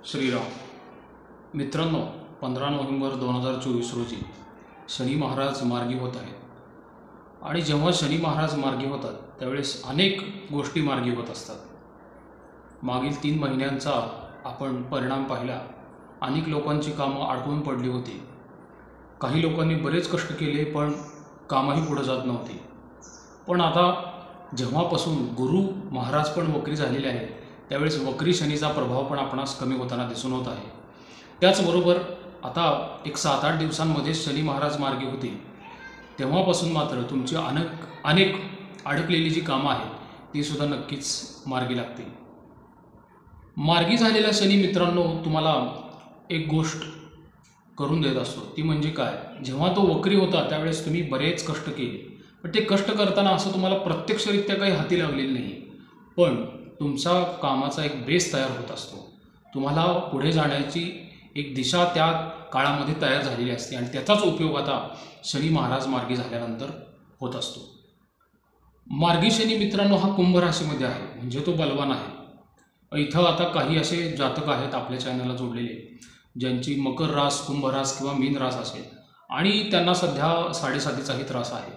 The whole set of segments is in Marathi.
श्रीराम मित्रांनो, 15 नोव्हेंबर 2024 रोजी शनी महाराज मार्गी होत आहेत आणि जेव्हा शनी महाराज मार्गी होतात त्यावेळेस अनेक गोष्टी मार्गी होत असतात। मागील 3 महिन्यांचा आपण परिणाम पाहिला। अनेक लोकांची कामं अडकून पडली होती। काही लोकांनी बरेच कष्ट केले पण कामही पुढे जात नव्हती। पण आता जेव्हापासून गुरु महाराज पण वक्री झालेले आहेत त्यावेळेस वक्री शनीचा प्रभाव पण आपणास कमी होताना दिसून होत आहे। त्याचबरोबर आता एक 7-8 दिवसांमध्ये शनी महाराज मार्गी होतील। तेव्हापासून मात्र तुमची अनेक अडकलेली जी कामं आहेत ती सुद्धा नक्कीच मार्गी लागतील। मार्गी झालेला शनी मित्रांनो तुम्हाला एक गोष्ट करून देत असतो, ती म्हणजे काय, जेव्हा तो वक्री होता त्यावेळेस तुम्ही बरेच कष्ट केले पण ते कष्ट करताना असं तुम्हाला प्रत्यक्षरित्या काही हाती लागलेलं नाही, पण तुमचा कामाचा एक बेस तयार होत असतो। तुम्हाला पुढे जाण्याची एक दिशा त्या काळामध्ये तयार झालेली असते आणि त्याचाच उपयोग आता शनी महाराज मार्गी झाल्यानंतर होत असतो। मार्गी शनी मित्रांनो हा कुंभ राशीमध्ये आहे, म्हणजे तो बलवान आहे। इथं आता काही असे जातक आहेत आपल्या चॅनलला जोडलेले ज्यांची मकर रास, कुंभ रास किंवा मीन रास असेल आणि त्यांना सध्या 7.5ाचाही त्रास आहे।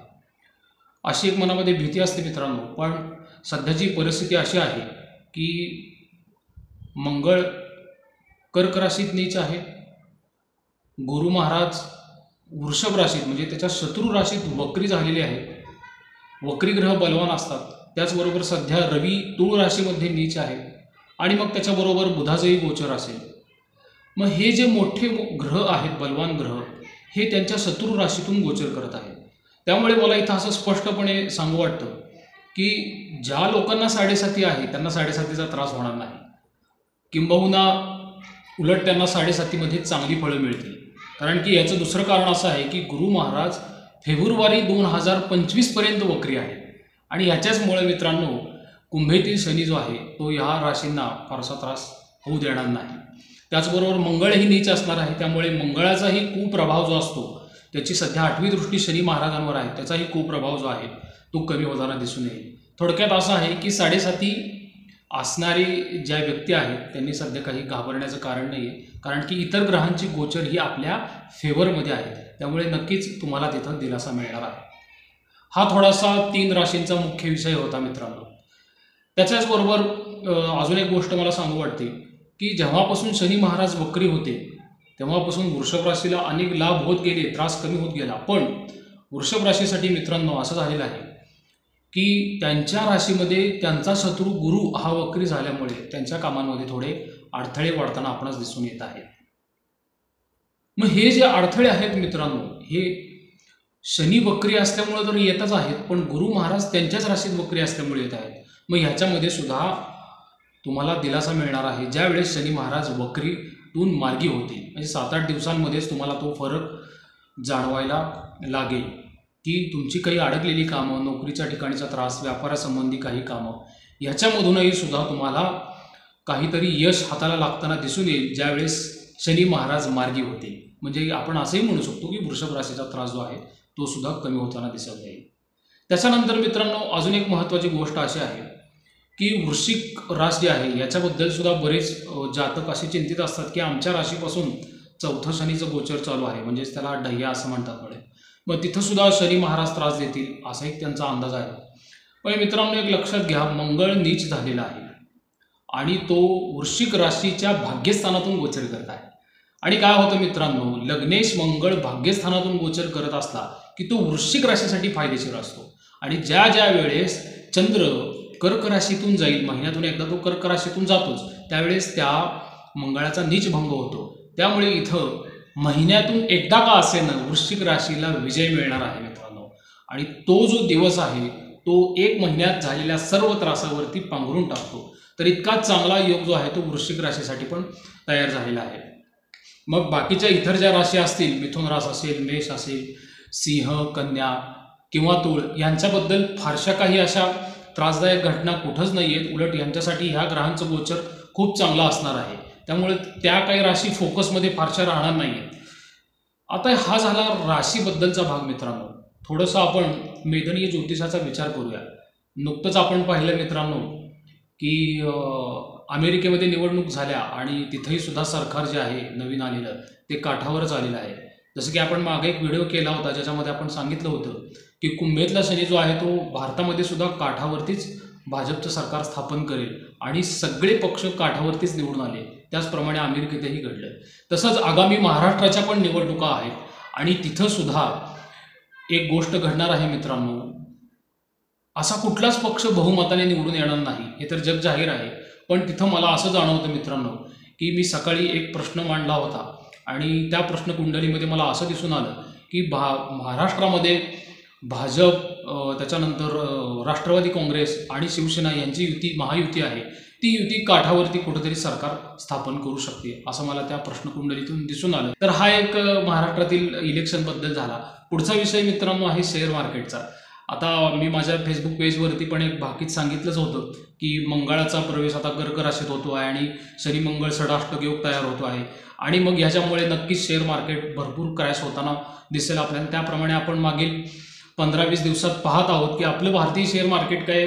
अशी एक मनामध्ये भीती असते मित्रांनो, पण सध्याची परिस्थिती अशी आहे की मंगळ कर्क राशीत नीच आहे, गुरु महाराज वृषभ राशीत म्हणजे त्याच्या शत्रू राशीत वक्री झालेले आहेत। वक्री ग्रह बलवान असतात। त्याचबरोबर सध्या रवी तुळ राशीमध्ये नीच आहे आणि मग त्याच्याबरोबर बुधाचंही गोचर असेल। मग हे जे मोठे ग्रह आहेत, बलवान ग्रह, हे त्यांच्या शत्रू राशीतून गोचर करत आहेत। त्यामुळे मला इथं असं स्पष्टपणे सांगू वाटतं की ज्या लोकांना 7.5 आहे त्यांना 7.5चा त्रास होणार नाही, किंबहुना उलट त्यांना 7.5मध्ये चांगली फळं मिळतील। कारण की याचं दुसरं कारण असं आहे की गुरु महाराज फेब्रुवारी 2025 पर्यंत वक्री आहे आणि याच्याचमुळे मित्रांनो कुंभेतील शनी जो आहे तो ह्या राशींना फारसा त्रास होऊ देणार नाही। त्याचबरोबर मंगळही नीच असणार आहे, त्यामुळे मंगळाचाही कुप्रभाव जो असतो त्याची सध्या 8वी दृष्टी शनी महाराजांवर आहे, त्याचाही कुप्रभाव जो आहे तो कमी होताना दिसून येईल। थोडक्यात असं आहे की 7.5 असणारे ज्या व्यक्ती आहेत त्यांनी सध्या काही घाबरण्याचं कारण नाही आहे, कारण की इतर ग्रहांची गोचर ही आपल्या फेवरमध्ये आहे, त्यामुळे नक्कीच तुम्हाला तिथं दिलासा मिळणार आहे। हा थोडासा 3 राशींचा मुख्य विषय होता मित्रांनो। त्याच्याचबरोबर अजून एक गोष्ट मला सांगू वाटते की जेव्हापासून शनी महाराज वक्री होते तेव्हापासून वृषभ राशीला अनेक लाभ होत गेले, त्रास कमी होत गेला। पण वृषभ राशीसाठी मित्रांनो असं झालेलं आहे की त्यांच्या राशीमध्ये त्यांचा शत्रू गुरु हा वक्री झाल्यामुळे त्यांच्या कामांमध्ये थोडे अडथळे वाढताना आपणास दिसून येत आहेत। मग हे जे अडथळे आहेत मित्रांनो हे शनी वक्री असल्यामुळे तर येतच आहेत, पण गुरु महाराज त्यांच्याच राशीत वक्री असल्यामुळे येत आहेत। मग ह्याच्यामध्ये सुद्धा तुम्हाला दिलासा मिळणार आहे ज्यावेळेस शनी महाराज वक्रीतून मार्गी होतील, म्हणजे 7-8 दिवसांमध्येच तुम्हाला तो फरक जाणवायला लागेल की तुमची काही अडकलेली कामं, नोकरीच्या ठिकाणीचा त्रास, व्यापारासंबंधी काही कामं, ह्याच्यामधूनही सुद्धा तुम्हाला काहीतरी यश हाताला लागताना दिसून येईल ज्यावेळेस शनी महाराज मार्गी होतील। म्हणजे आपण असंही म्हणू शकतो की वृषभ राशीचा त्रास जो आहे तो सुद्धा कमी होताना दिसत जाईल। त्याच्यानंतर मित्रांनो अजून एक महत्त्वाची गोष्ट अशी आहे की वृश्चिक रास जी आहे याच्याबद्दल सुद्धा बरेच जातक असे चिंतित असतात की आमच्या राशीपासून 4थं शनीचं गोचर चालू आहे, म्हणजेच त्याला डह्या असं म्हणतात बळे, मग तिथं सुद्धा शनी महाराज त्रास देतील असा एक त्यांचा अंदाज आहे। पण मित्रांनो एक लक्षात घ्या, मंगळ नीच झालेला आहे आणि तो वृश्चिक राशीच्या भाग्यस्थानातून गोचर करत आहे। आणि काय होतं मित्रांनो, लग्नेश मंगळ भाग्यस्थानातून गोचर करत असला की तो वृश्चिक राशीसाठी फायदेशीर असतो आणि ज्या ज्या वेळेस चंद्र कर्क राशीतून जाईल, महिन्यातून एकदा तो कर्क राशीतून जातोच, त्यावेळेस त्या मंगळाचा नीच भंग होतो। त्यामुळे इथं महिन्यातून एकदा का असेना वृश्चिक राशीला विजय मिळणार आहे मित्रांनो, आणि तो जो दिवस आहे तो 1 महिन्यात झालेल्या सर्व त्रासावरती पांघरून टाकतो। तर इतका चांगला योग जो आहे तो वृश्चिक राशीसाठी पण तयार झालेला आहे। मग बाकीच्या इतर ज्या राशी असतील, मिथुन रास असेल, मेष असेल, सिंह, कन्या किंवा तुळ, यांच्याबद्दल फारशा काही अशा त्रासदायक घटना कुठंच नाही आहेत। उलट यांच्यासाठी ह्या ग्रहांचं गोचर खूप चांगलं असणार आहे, त्यामुळे त्या काही राशी फोकसमध्ये फारशा राहणार नाही आहेत। आता हा झाला राशीबद्दलचा भाग मित्रांनो। थोडंसं आपण मेदनीय ज्योतिषाचा विचार करूया। नुकतंच आपण पाहिलं मित्रांनो की अमेरिकेमध्ये निवडणूक झाल्या आणि तिथेही सुद्धा सरकार जे आहे नवीन आलेलं ते काठावरच आलेलं आहे. जसं की आपण मागे एक व्हिडिओ केला होता ज्याच्यामध्ये आपण सांगितलं होतं की कुंभेतला शनी जो आहे तो भारतामध्ये सुद्धा काठावरतीच भाजपचं सरकार स्थापन करेल आणि सगळे पक्ष काठावरतीच निवडून आले. त्याचप्रमाणे अमेरिकेतही घडलं. तसंच आगामी महाराष्ट्राच्या पण निवडणुका आहेत आणि तिथं सुद्धा एक गोष्ट घडणार आहे मित्रांनो. असा कुठलाच पक्ष बहुमताने निवडून येणार नाही हे तर जग जाहीर आहे. पण तिथं मला असं जाणवतं मित्रांनो की मी सकाळी एक प्रश्न मांडला होता आणि त्या प्रश्न कुंडलीमध्ये मला असं दिसून आलं की महाराष्ट्रामध्ये भाजप, त्याच्यानंतर राष्ट्रवादी काँग्रेस आणि शिवसेना यांची युती, महायुती आहे, ती युती काठावरती कुठेतरी सरकार स्थापन करू शकते असं मला त्या प्रश्नकुंडलीतून दिसून आलं. तर हा एक महाराष्ट्रातील इलेक्शनबद्दल झाला. पुढचा विषय मित्रांनो आहे शेअर मार्केटचा. आता मी माझ्या फेसबुक पेजवरती पण एक भाकीत सांगितलंच होतं की मंगळाचा प्रवेश आता कर्क राशीत होतो आहे आणि शनी मंगळ षडाष्टक योग तयार होतो आहे आणि मग ह्याच्यामुळे नक्कीच शेअर मार्केट भरपूर क्रॅश होताना दिसेल आपल्याला. त्याप्रमाणे आपण मागील 15-20 दिवसात पाहत आहोत की आपलं भारतीय शेअर मार्केट काय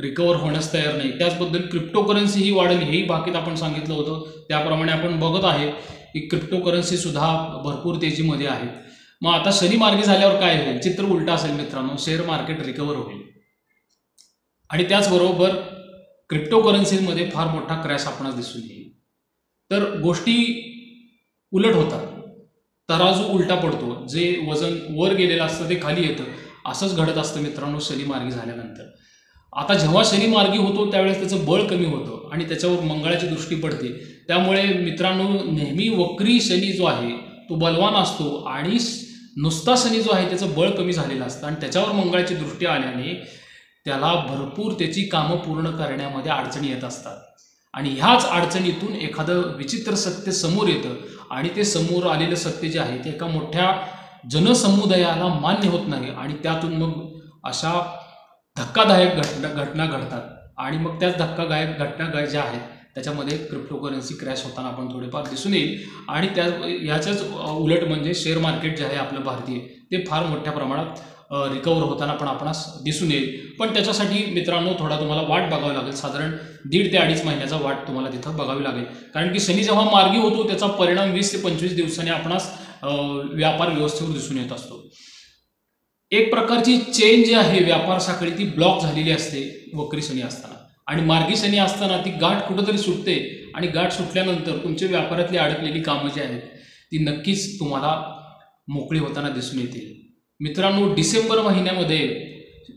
रिकवर होण्यास तयार नाही. त्याचबद्दल क्रिप्टोकरन्सी ही वाढेल हेही बाकीत आपण सांगितलं होतं. त्याप्रमाणे आपण बघत आहे की क्रिप्टोकरन्सी सुद्धा भरपूर तेजीमध्ये आहे. मग आता शनी मार्गी झाल्यावर काय होईल? चित्र उलटा असेल मित्रांनो. शेअर मार्केट रिकवर होईल आणि त्याचबरोबर क्रिप्टोकरन्सीमध्ये फार मोठा क्रॅश आपणास दिसून येईल. तर गोष्टी उलट होतात. तराजू उलटा पडतो. जे वजन वर गेलेलं असतं ते खाली येतं. असंच घडत असतं मित्रांनो शनी मार्गी झाल्यानंतर. आता जेव्हा शनी मार्गी होतो त्यावेळेस त्याचं बळ कमी होतं आणि त्याच्यावर मंगळाची दृष्टी पडते. त्यामुळे मित्रांनो नेहमी वक्री शनी जो आहे तो बलवान असतो आणि नुसता शनी जो आहे त्याचं बळ कमी झालेलं असतं आणि त्याच्यावर मंगळाची दृष्टी आल्याने त्याला भरपूर त्याची कामं पूर्ण करण्यामध्ये अडचणी येत असतात आणि ह्याच अडचणीतून एखादं विचित्र सत्य समोर येतं आणि ते समोर आलेलं सत्य जे आहे ते एका मोठ्या जनसमुदायाला मान्य होत नाही आणि त्यातून मग अशा धक्कादायक घटना घडतात आणि मग त्याच धक्कादायक घटना ज्या आहेत त्याच्यामध्ये क्रिप्टोकरन्सी क्रॅश होताना आपण थोडेफार दिसून येईल आणि याच्याच उलट म्हणजे शेअर मार्केट जे आहे आपलं भारतीय ते फार मोठ्या प्रमाणात रिकवर होताना पण आपणास दिसून येईल. पण त्याच्यासाठी मित्रांनो थोडा तुम्हाला वाट बघावी लागेल. साधारण 1.5 ते 2.5 महिन्याचा वाट तुम्हाला तिथं बघावी लागेल. कारण की शनी जेव्हा मार्गी होतो त्याचा परिणाम 20 ते 25 दिवसांनी आपणास व्यापार व्यवस्थेवर दिसून येत असतो. एक प्रकारची चेन जी आहे व्यापार साखळी ती ब्लॉक झालेली असते वक्री शनी असताना आणि मार्गी शनी असताना ती गाठ कुठंतरी सुटते आणि गाठ सुटल्यानंतर तुमच्या व्यापारातली अडकलेली कामं जी आहेत ती नक्कीच तुम्हाला मोकळी होताना दिसून येतील. मित्रांनो डिसेंबर महिन्यामध्ये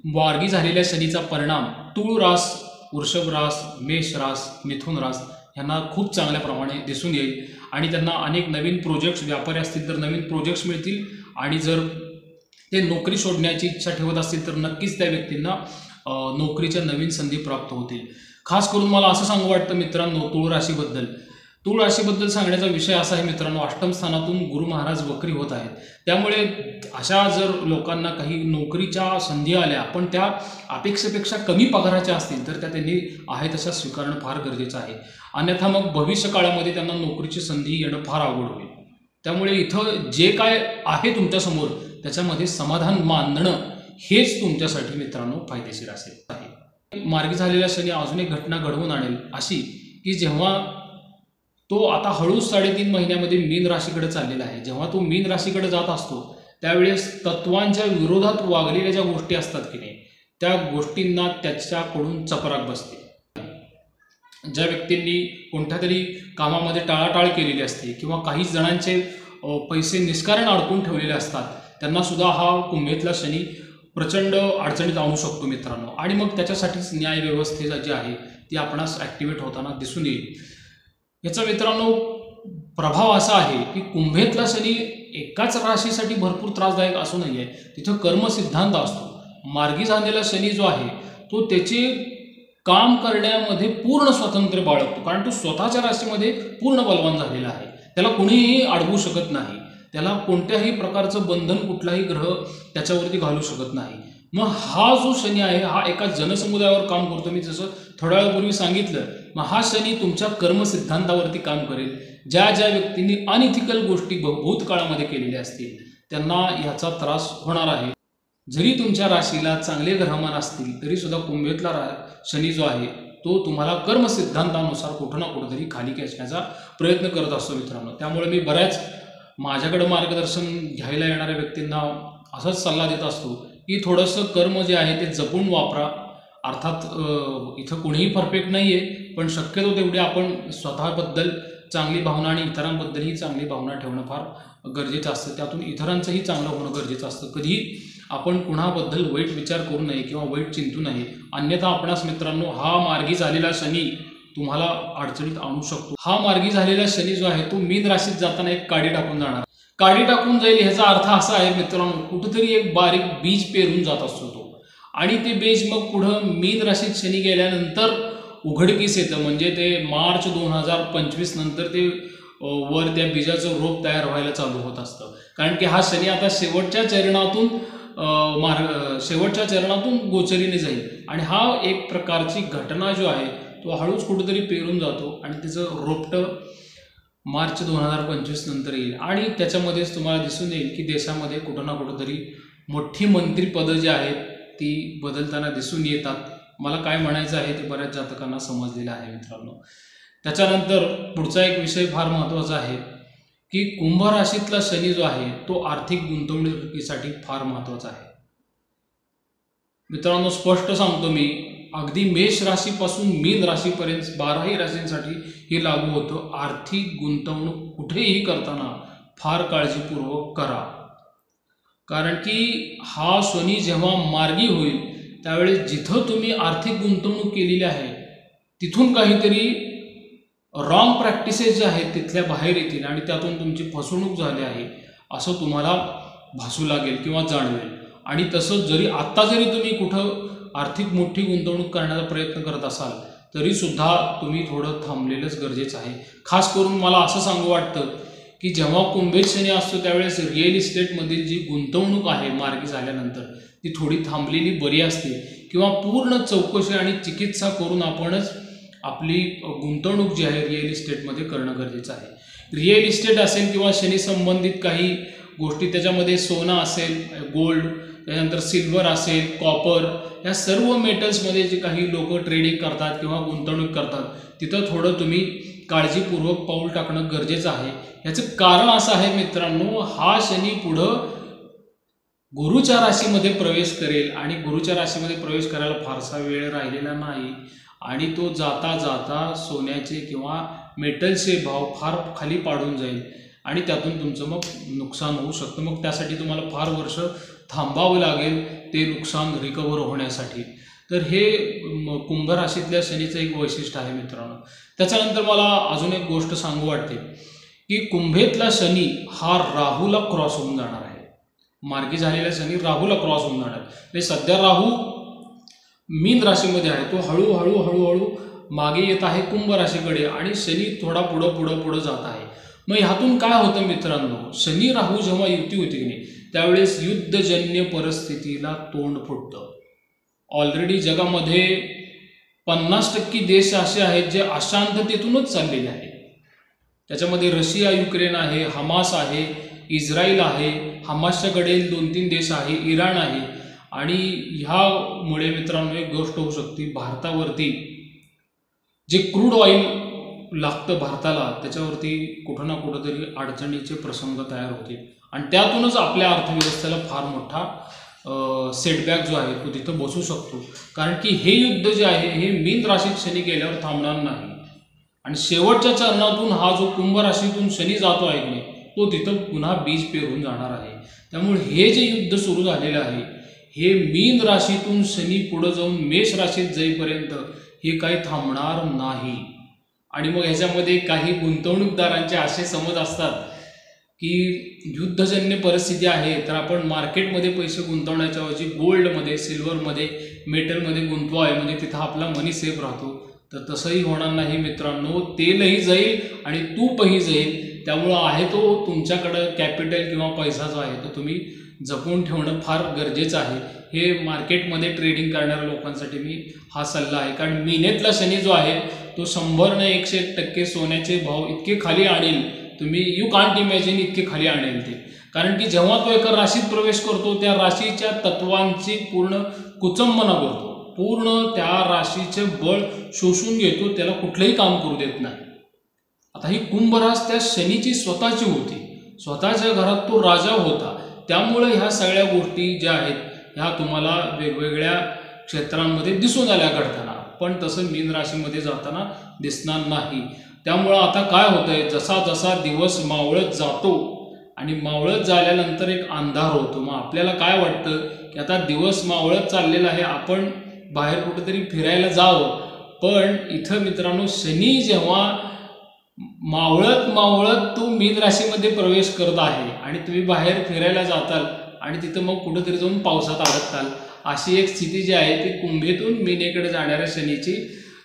मार्गी झालेल्या शनीचा परिणाम तुळ रास, वृषभ रास, मेष रास, मिथुन रास यांना खूप चांगल्या प्रमाणे दिसून येईल आणि त्यांना अनेक नवीन प्रोजेक्ट्स, व्यापारी असतील तर नवीन प्रोजेक्ट्स मिळतील आणि जर ते नोकरी शोधण्याची इच्छा ठेवत असतील तर नक्कीच त्या व्यक्तींना नोकरीच्या नवीन संधी प्राप्त होतील. खास करून मला असं सांगू वाटतं मित्रांनो तुळ राशीबद्दल सांगण्याचा विषय असा आहे मित्रांनो, अष्टम स्थानातून गुरु महाराज वक्री होत आहेत. त्यामुळे अशा जर लोकांना काही नोकरीच्या संधी आल्या पण त्या अपेक्षेपेक्षा कमी पगाराच्या असतील तर त्या त्यांनी आहे तशा स्वीकारणं फार गरजेचं आहे. अन्यथा मग भविष्य काळामध्ये त्यांना नोकरीची संधी येणं फार अवघड होईल. त्यामुळे इथं जे काय आहे तुमच्यासमोर त्याच्यामध्ये समाधान मानणं हेच तुमच्यासाठी मित्रांनो फायदेशीर असेल. मार्गी झालेल्या शनी अजून एक घटना घडवून आणेल अशी की जेव्हा तो आता हळूच 3.5 महिन्यामध्ये मीन राशीकडे चाललेला आहे. जेव्हा तो मीन राशीकडे जात असतो त्यावेळेस तत्वांच्या विरोधात वागलेल्या ज्या गोष्टी असतात की नाही त्या गोष्टींना त्याच्याकडून चपराक बसते. ज्या व्यक्तींनी कोणत्या तरी कामामध्ये टाळाटाळ केलेली असते किंवा काही जणांचे पैसे निष्कारण अडकून ठेवलेले असतात त्यांना सुद्धा हा कुंभेतला शनी प्रचंड अडचणीत आणू शकतो मित्रांनो आणि मग त्याच्यासाठीच न्याय व्यवस्थेचा जी आहे ती आपणास ॲक्टिवेट होताना दिसून येईल. याचा मित्रांनो प्रभाव असा आहे की कुंभेतला शनी एकाच राशीसाठी भरपूर त्रासदायक असू नये. तिथं कर्मसिद्धांत असतो. मार्गी झालेला शनी जो आहे तो त्याचे काम करण्यामध्ये पूर्ण स्वातंत्र्य बाळगतो कारण तो स्वतःच्या राशीमध्ये पूर्ण बलवान झालेला आहे. त्याला कुणीही अडवू शकत नाही. त्याला कोणत्याही प्रकारचं बंधन कुठलाही ग्रह त्याच्यावरती घालू शकत नाही. मग हा जो शनी आहे हा एका जनसमुदायावर काम करतो. मी जसं थोड्या वेळापूर्वी सांगितलं मग हा शनी तुमच्या कर्मसिद्धांतावरती काम करेल. ज्या ज्या व्यक्तींनी अनइथिकल गोष्टी भूतकाळामध्ये केलेल्या असतील त्यांना ह्याचा त्रास होणार आहे. जरी तुमच्या राशीला चांगले ग्रहमान असतील तरी सुद्धा कुंभेतला शनी जो आहे तो तुम्हाला कर्म सिद्धांतानुसार कुठं ना कुठंतरी खाली खेचण्याचा प्रयत्न करत असतो मित्रांनो. त्यामुळे मी बऱ्याच माझ्याकडे मार्गदर्शन घ्यायला येणाऱ्या व्यक्तींना असाच सल्ला देत असतो की थोडंसं कर्म जे आहे ते जपून वापरा. अर्थात इथं कुणीही परफेक्ट नाही आहे, पण शक्यतो तेवढी आपण स्वतःबद्दल चांगली भावना आणि इतरांबद्दलही चांगली भावना ठेवणं फार गरजेचं असतं. त्यातून इतरांचंही चांगलं होणं गरजेचं असतं. कधीही आपण कुणाबद्दल वाईट विचार करू नये किंवा वाईट चिंतू नये, अन्यथा आपणास मित्रांनो हा मार्गी झालेला शनी तुम्हाला अडचणीत आणू शकतो. हा मार्गी झालेला शनी जो आहे तो मीन राशीत जाताना एक काडी टाकून जाणार. काडी टाकून जाईल ह्याचा अर्थ असा आहे मित्रांनो, कुठेतरी एक बारीक बीज पेरून जात असतो तो, आणि ते बीज मग पुढं मीन राशीत शनी गेल्यानंतर उघडकीस येतं. म्हणजे ते मार्च 2025 नंतर ते वर त्या बीजाचं रोप तयार व्हायला चालू होत असतं. कारण की हा शनी आता शेवटच्या चरणातून गोचरीने जाईल, आणि हा एक प्रकारची घटना जो आहे तो हळूच कुठेतरी पेरून जातो आणि त्याचं रोपटं मार्च 2025 नंतर येईल. आणि त्याच्यामध्येच तुम्हाला दिसून येईल की देशामध्ये कुठं ना कुठंतरी मोठी मंत्रिपदं जी आहेत ती बदलताना दिसून येतात. मला काय म्हणायचं आहे ते बऱ्याच जातकांना समजलेलं आहे मित्रांनो. त्याच्यानंतर पुढचा एक विषय फार महत्त्वाचा आहे की कुंभ राशीतला शनी जो आहे तो आर्थिक गुंतवणुकीसाठी फार महत्त्वाचा आहे मित्रांनो. स्पष्ट सांगतो मी, अगदी मेष राशीपासून मीन राशीपर्यंत 12ही राशींसाठी हे लागू होतं. आर्थिक गुंतवणूक कुठेही करताना फार काळजीपूर्वक करा, कारण की हा शनी जेव्हा मार्गी होईल त्यावेळेस जिथं तुम्ही आर्थिक गुंतवणूक केलेली आहे तिथून काहीतरी रॉंग प्रॅक्टिसेस ज्या आहेत तिथल्या बाहेर येतील आणि त्यातून तुमची फसवणूक झाली आहे असं तुम्हाला भासू लागेल किंवा जाणवेल. आणि तसं जरी आत्ता जरी तुम्ही कुठं आर्थिक मोठी गुंतवणूक करण्याचा प्रयत्न करत असाल तरीसुद्धा तुम्ही थोडं थांबलेलंच गरजेचं आहे. खास करून मला असं सांगू वाटतं की जेव्हा कुंभेत शनी असतो त्यावेळेस रिअल इस्टेटमधील जी गुंतवणूक आहे मार्गी झाल्यानंतर ती थोडी थांबलेली बरी असते, किंवा पूर्ण चौकशी आणि चिकित्सा करून आपणच आपली गुंतवणूक जी आहे रिअल इस्टेटमध्ये करणं गरजेचं आहे. रिअल इस्टेट असेल किंवा शनी संबंधित काही गोष्टी, त्याच्यामध्ये सोनं असेल, गोल्ड, त्याच्यानंतर सिल्वर असेल, कॉपर, या सर्व मेटल्समध्ये जे काही लोक ट्रेडिंग करतात किंवा गुंतवणूक करतात तिथं थोडं तुम्ही काळजीपूर्वक पाऊल टाकणं गरजेचं आहे. याचं कारण असं आहे मित्रांनो, हा शनी पुढं गुरुच्या राशीमध्ये प्रवेश करेल आणि गुरुच्या राशीमध्ये प्रवेश करायला फारसा वेळ राहिलेला नाही, आणि तो जाता जाता सोन्याचे किंवा मेटलचे भाव फार खाली पाडून जाईल आणि त्यातून तुमचं मग नुकसान होऊ शकतं. मग त्यासाठी तुम्हाला फार वर्ष थांबावं लागेल ते नुकसान रिकवर होण्यासाठी. तर हे कुंभ राशीतल्या शनीचं एक वैशिष्ट्य आहे मित्रांनो. त्याच्यानंतर मला अजून एक गोष्ट सांगू वाटते की कुंभेतला शनी हा राहूला क्रॉस होऊन जाणार आहे. मार्गी झालेला शनी राहूला क्रॉस होऊन जाणार आहे. सध्या राहू मीन राशीमध्ये आहे, तो हळूहळू मागे येत आहे कुंभ राशीकडे आणि शनी थोडा पुढं जात आहे. मग ह्यातून काय होतं मित्रांनो, शनी राहू जेव्हा युती होती की नाही त्यावेळेस युद्धजन्य परिस्थितीला तोंड फुटतं. ऑलरेडी जगामध्ये 50% देश असे आहेत जे अशांततेतूनच चाललेले आहेत. त्याच्यामध्ये रशिया, युक्रेन आहे, हमास आहे, इस्रायल आहे, हमासच्याकडे 2-3 देश आहे, इराण आहे. आणि ह्यामुळे मित्रांनो एक गोष्ट होऊ शकते, भारतावरती जे क्रूड ऑइल लागतं भारताला त्याच्यावरती कुठं ना कुठंतरी अडचणीचे प्रसंग तयार होते आणि त्यातूनच आपल्या अर्थव्यवस्थेला फार मोठा सेटबॅक जो आहे तो तिथं बसू शकतो. कारण की हे युद्ध जे आहे हे मीन राशीत शनी गेल्यावर थांबणार नाही आणि शेवटच्या चरणातून हा जो कुंभ राशीतून शनी जातो आहे की नाही तो तिथं पुन्हा बीज पेरून जाणार आहे. त्यामुळे हे जे युद्ध सुरू झालेलं आहे हे मीन राशीतून शनी पुढे जाऊन मेष राशीत जाईपर्यंत हे काही थांबणार नाही. आणि मग ह्याच्यामध्ये काही गुंतवणूकदारांचे असे समज असतात की युद्धजन्य परिस्थिती आहे तर आपण मार्केटमध्ये पैसे गुंतवण्याच्या ऐवजी गोल्डमध्ये, सिल्वरमध्ये, मेटलमध्ये गुंतवावे म्हणजे तिथं आपला मनी सेफ राहतो. तर तसंही होणार नाही मित्रांनो. तेलही जाईल आणि तूपही जाईल. त्यामुळं आहे तो तुमच्याकडं कॅपिटल किंवा पैसा जो आहे तो तुम्ही जपून ठेवणं फार गरजेचं आहे. हे मार्केटमध्ये ट्रेडिंग करणाऱ्या लोकांसाठी मी हा सल्ला आहे. कारण मीनेतला शनी जो आहे तो 100 ने 101% सोन्याचे भाव इतके खाली आणेल, तुम्ही यू कांट इमॅजिन इतके खाली आणेल ते. कारण की जेव्हा तो एका राशीत प्रवेश करतो त्या राशीच्या तत्वांची पूर्ण कुचंबना करतो. पूर्ण त्या राशीचे बळ शोषून घेतो, त्याला कुठलंही काम करू देत नाही. आता ही कुंभ रास त्या शनीची स्वतःची होती, स्वतःच्या घरात तो राजा होता. त्यामुळे ह्या सगळ्या गोष्टी ज्या आहेत ह्या तुम्हाला वेगवेगळ्या क्षेत्रांमध्ये दिसून आल्या घडताना, पण तसं मीन राशीमध्ये जाताना दिसणार नाही. त्यामुळं आता काय होतंय, जसा जसा दिवस मावळत जातो आणि मावळत झाल्यानंतर एक अंधार होतो. मग आपल्याला काय वाटतं की आता दिवस मावळत चाललेला आहे, आपण बाहेर कुठेतरी फिरायला जावं. पण इथं मित्रांनो, शनी जेव्हा मावळत मावळत तो मीन राशीमध्ये प्रवेश करत आहे आणि तुम्ही बाहेर फिरायला जाताल आणि तिथं मग कुठेतरी जाऊन पावसात अडकताल, अशी एक स्थिती जी आहे ती कुंभेतून मीनेकडे जाणाऱ्या शनीची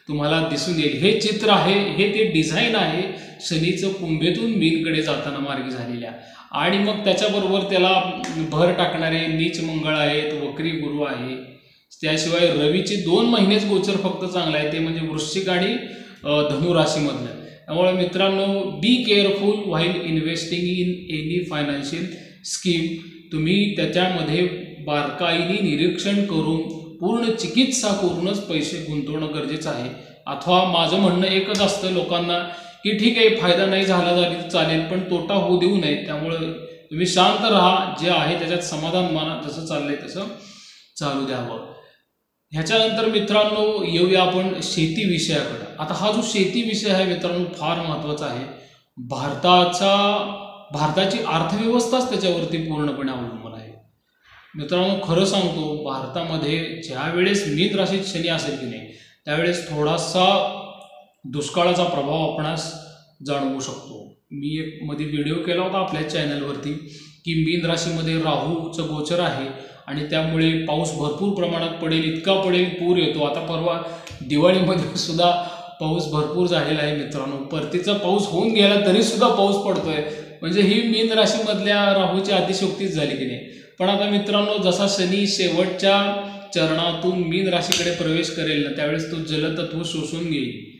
तुम्हाला दिसून येईल. हे चित्र आहे, हे ते डिझाईन आहे शनीचं कुंभेतून मीनकडे जाताना मार्गी झालेल्या. आणि मग त्याच्याबरोबर त्याला भर टाकणारे नीच मंगळ आहेत, वक्री गुरु आहे. त्याशिवाय रवीचे 2 महिनेच गोचर फक्त चांगला आहे, ते म्हणजे वृश्चिक आणि धनु राशीमधलं. त्यामुळे मित्रांनो, be careful while investing in any financial scheme. तुम्ही त्याच्यामध्ये बारकाईने निरीक्षण करून पूर्ण चिकित्सा करूनच पैसे गुंतवणं गरजेचं आहे. अथवा माझं म्हणणं एकच असतं लोकांना की ठीक आहे, फायदा नाही झाला तरी चालेल, पण तोटा होऊ देऊ नये. त्यामुळं तुम्ही शांत राहा, जे आहे त्याच्यात समाधान माना, जसं चाललंय तसं चालू द्यावं. ह्याच्यानंतर मित्रांनो येऊया आपण शेती विषयाकडे. आता हा जो शेती विषय आहे मित्रांनो फार महत्त्वाचा आहे. भारताची अर्थव्यवस्थाच त्याच्यावरती पूर्णपणे अवलंबून आहे. मित्रांनो खरं सांगतो, भारतामध्ये ज्या वेळेस मीन राशीत शनी असेल की नाही, त्यावेळेस थोडासा दुष्काळाचा प्रभाव आपणास जाणवू शकतो. मी एक मध्ये व्हिडिओ केला होता आपल्या चॅनलवरती की मीन राशीमध्ये राहूचं गोचर आहे आणि त्यामुळे पाऊस भरपूर प्रमाणात पडेल, इतका पडेल पूर येतो. आता परवा दिवाळीमध्ये सुद्धा पाऊस भरपूर झालेला आहे मित्रांनो. परतीचा पाऊस होऊन गेला तरी सुद्धा पाऊस पडतोय, म्हणजे ही मीन राशीमधल्या राहूची अतिशयोक्तीच झाली की नाही. पण आता मित्रांनो, जसा शनी शेवटच्या चरणातून मीन राशीकडे प्रवेश करेल ना, त्यावेळेस तो जलतत्व शोषून घेईल.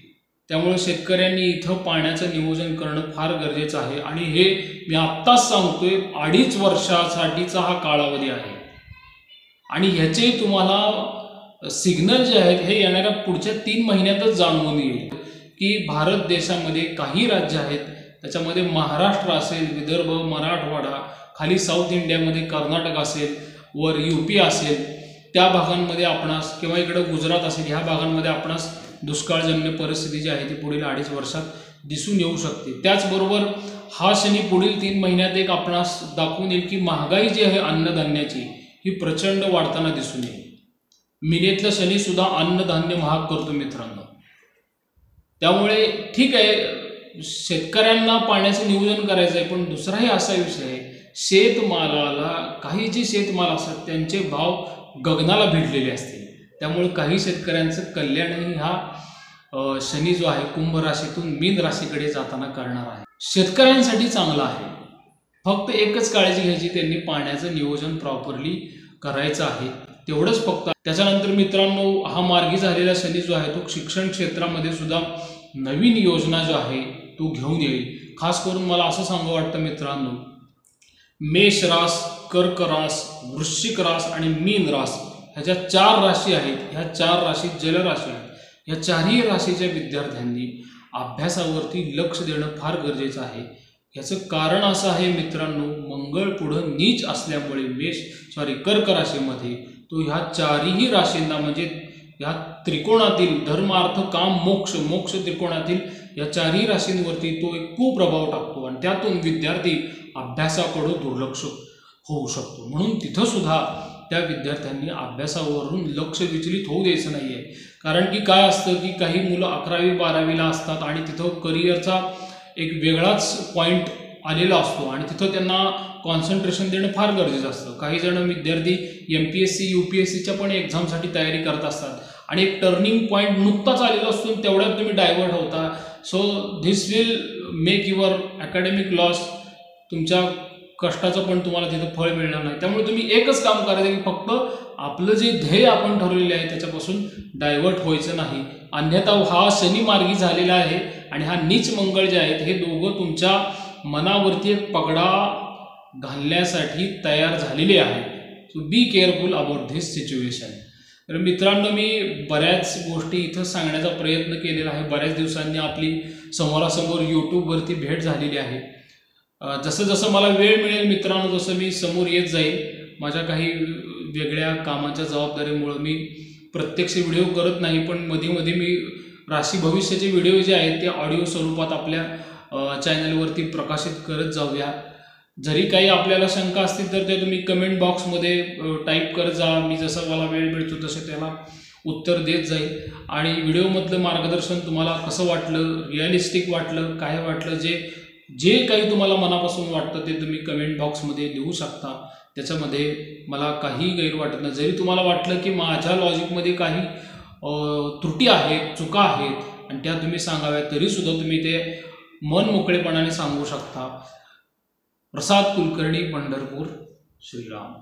त्यामुळे शेतकऱ्यांनी इथं पाण्याचं नियोजन करणं फार गरजेचं आहे. आणि हे मी आत्ताच सांगतोय, 2.5 वर्षासाठीचा हा कालावधी आहे आणि ह्याचे तुम्हाला सिग्नल जे आहेत हे येणाऱ्या पुढच्या 3 महिन्यातच जाणवून येईल की भारत देशामध्ये काही राज्य आहेत, त्याच्यामध्ये महाराष्ट्र असेल, विदर्भ, मराठवाडा, खाली साऊथ इंडियामध्ये कर्नाटक असेल, वर UP असेल, त्या भागांमध्ये आपणास किंवा इकडं गुजरात असेल, ह्या भागांमध्ये आपणास दुष्काळजन्य परिस्थिती जी आहे ती पुढील 2.5 वर्षात दिसून येऊ शकते. त्याचबरोबर हा शनी पुढील 3 महिन्यात एक आपणास दाखवून येईल की महागाई जी आहे अन्नधान्याची ही प्रचंड वाढताना दिसून येईल. मिनेतला शनी सुद्धा अन्नधान्य महाग करतो मित्रांनो. त्यामुळे ठीक आहे, शेतकऱ्यांना पाण्याचं नियोजन करायचं आहे, पण दुसराही असा विषय आहे, शेतमालाला काही जे शेतमाल असतात त्यांचे भाव गगनाला भिडलेले असतील. त्यामुळे काही शेतकऱ्यांचं कल्याणही हा शनी जो आहे कुंभ राशीतून मीन राशीकडे जाताना करणार आहे. शेतकऱ्यांसाठी चांगला आहे. फक्त एकच काळजी घ्यायची, त्यांनी पाण्याचं नियोजन प्रॉपरली करायचं आहे, तेवढंच फक्त. त्याच्यानंतर मित्रांनो, हा मार्गी झालेला शनी जो आहे तो शिक्षण क्षेत्रामध्ये सुद्धा नवीन योजना जो आहे तो घेऊन येईल. खास करून मला असं सांगू वाटतं मित्रांनो, मेष रास, कर्क रास, वृश्चिक रास आणि मीन रास ह्या ज्या 4 राशी आहेत, ह्या 4 राशी जलराशी आहेत. या 4ही राशीच्या विद्यार्थ्यांनी अभ्यासावरती लक्ष देणं फार गरजेचं आहे. याचं कारण असं आहे मित्रांनो, मंगळ पुढं नीच असल्यामुळे कर्क राशीमध्ये तो ह्या 4ही राशींना म्हणजे ह्या त्रिकोणातील धर्म, अर्थ, काम, मोक्ष त्रिकोणातील या 4ही राशींवरती तो एक कुप्रभाव टाकतो आणि त्यातून विद्यार्थी अभ्यासाकडे दुर्लक्ष होऊ शकतो. म्हणून तिथं सुद्धा त्या विद्यार्थ्यांनी अभ्यासावरून लक्ष विचलित होऊ द्यायचं नाही आहे. कारण की काय असतं की काही मुलं 11वी 12वीला असतात आणि तिथं करिअरचा एक वेगळाच पॉईंट आलेला असतो आणि तिथं त्यांना कॉन्सन्ट्रेशन देणं फार गरजेचं असतं. काही जण विद्यार्थी MPSC UPSCच्या पण एक्झामसाठी तयारी करत असतात आणि एक टर्निंग पॉईंट नुकताच आलेला असतो, तेवढ्यात तुम्ही डायव्हर्ट होता. So this will make your academic loss. तुमच्या कष्टाचं पण तुम्हाला तिथं फळ मिळणार नाही. त्यामुळे तुम्ही एकच काम करायचं की फक्त आपलं जे ध्येय आपण ठरवलेले आहे त्याच्यापासून डायव्हर्ट व्हायचं नाही. अन्यथा हा शनी मार्गी झालेला आहे आणि हा नीच मंगळ जे आहेत हे दोघं तुमच्या मनावरती एक पगडा घालण्यासाठी तयार झालेले आहेत. So be careful about this situation. तर मित्रांनो, मी बऱ्याच गोष्टी इथं सांगण्याचा प्रयत्न केलेला आहे. बऱ्याच दिवसांनी आपली समोरासमोर यूट्यूबवरती भेट झालेली आहे. जसं जसं मला वेळ मिळेल मित्रांनो, जसं मी समोर येत जाईल. माझ्या काही वेगळ्या कामाच्या जबाबदारीमुळं मी प्रत्यक्ष व्हिडिओ करत नाही, पण मध्ये मध्ये मी राशी भविष्याचे व्हिडिओ जे आहेत ते ऑडिओ स्वरूपात आपल्या चॅनलवरती प्रकाशित करत जाऊया. जरी काही आपल्याला शंका असतील तर ते तुम्ही कमेंट बॉक्समध्ये टाईप करत जा. मी जसं मला वेळ मिळतो तसे त्याला उत्तर देत जाईल. आणि व्हिडिओमधलं मार्गदर्शन तुम्हाला कसं वाटलं, रिअलिस्टिक वाटलं, काय वाटलं, जे काही तुम्हाला मनापासून वाटतं ते तुम्ही कमेंट बॉक्समध्ये लिहू शकता. त्याच्यामध्ये मला काही गैर वाटत नाही. जरी तुम्हाला वाटलं की माझ्या लॉजिकमध्ये काही त्रुटी आहेत, चुका आहेत आणि त्या तुम्ही सांगाव्या, तरीसुद्धा तुम्ही ते मन मोकळेपणाने सांगू शकता. प्रसाद कुलकर्णी, पंढरपूर. श्रीराम.